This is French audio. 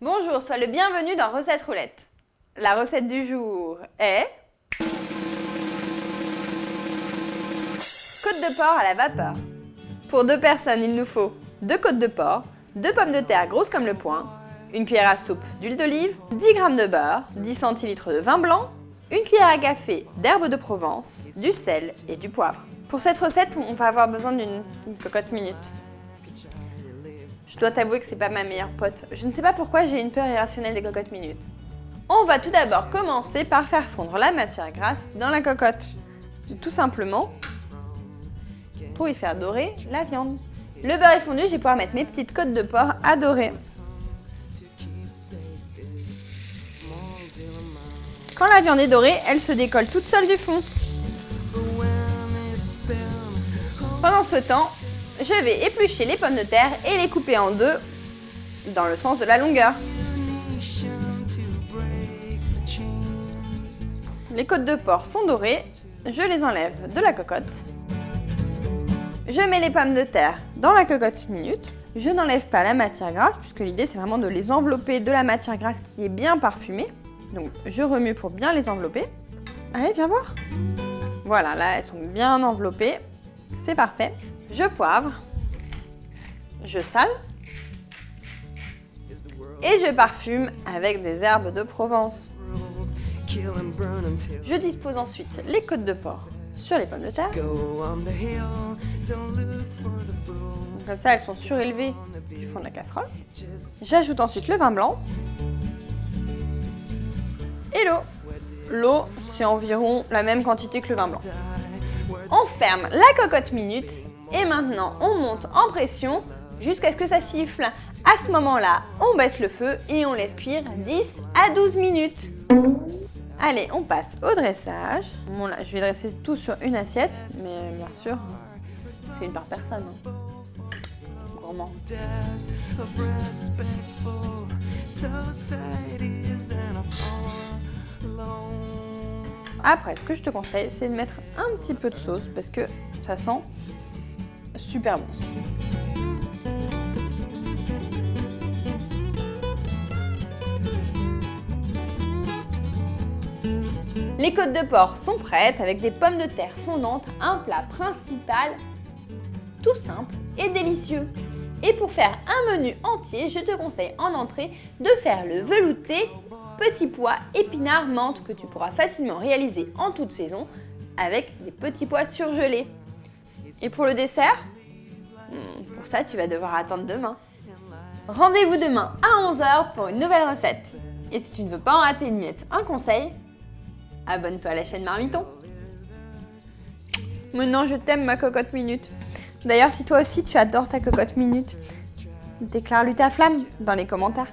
Bonjour, sois le bienvenu dans Recette Roulette. La recette du jour est côte de porc à la vapeur. Pour 2 personnes, il nous faut 2 côtes de porc, 2 pommes de terre grosses comme le poing, une cuillère à soupe d'huile d'olive, 10 g de beurre, 10 centilitres de vin blanc, une cuillère à café d'herbes de Provence, du sel et du poivre. Pour cette recette, on va avoir besoin d'une cocotte minute. Je dois t'avouer que c'est pas ma meilleure pote. Je ne sais pas pourquoi j'ai une peur irrationnelle des cocottes minutes. On va tout d'abord commencer par faire fondre la matière grasse dans la cocotte. Tout simplement pour y faire dorer la viande. Le beurre est fondu, je vais pouvoir mettre mes petites côtes de porc à dorer. Quand la viande est dorée, elle se décolle toute seule du fond. Pendant ce temps, je vais éplucher les pommes de terre et les couper en 2 dans le sens de la longueur. Les côtes de porc sont dorées, je les enlève de la cocotte. Je mets les pommes de terre dans la cocotte minute. Je n'enlève pas la matière grasse puisque l'idée c'est vraiment de les envelopper de la matière grasse qui est bien parfumée. Donc je remue pour bien les envelopper. Allez, viens voir. Voilà, là elles sont bien enveloppées. C'est parfait. Je poivre, je sale et je parfume avec des herbes de Provence. Je dispose ensuite les côtes de porc sur les pommes de terre. Comme ça, elles sont surélevées du fond de la casserole. J'ajoute ensuite le vin blanc et l'eau. L'eau, c'est environ la même quantité que le vin blanc. On ferme la cocotte minute et maintenant on monte en pression jusqu'à ce que ça siffle. À ce moment-là, on baisse le feu et on laisse cuire 10 à 12 minutes. Allez, on passe au dressage. Bon là, je vais dresser tout sur une assiette, mais bien sûr, c'est une par personne. Gourmand. Après, ce que je te conseille, c'est de mettre un petit peu de sauce parce que ça sent super bon. Les côtes de porc sont prêtes avec des pommes de terre fondantes, un plat principal tout simple et délicieux. Et pour faire un menu entier, je te conseille en entrée de faire le velouté petits pois, épinards, menthe que tu pourras facilement réaliser en toute saison avec des petits pois surgelés. Et pour le dessert, pour ça tu vas devoir attendre demain. Rendez-vous demain à 11 h pour une nouvelle recette. Et si tu ne veux pas en rater une miette, un conseil, abonne-toi à la chaîne Marmiton. Maintenant je t'aime ma cocotte minute. D'ailleurs si toi aussi tu adores ta cocotte minute, déclare-lui ta flamme dans les commentaires.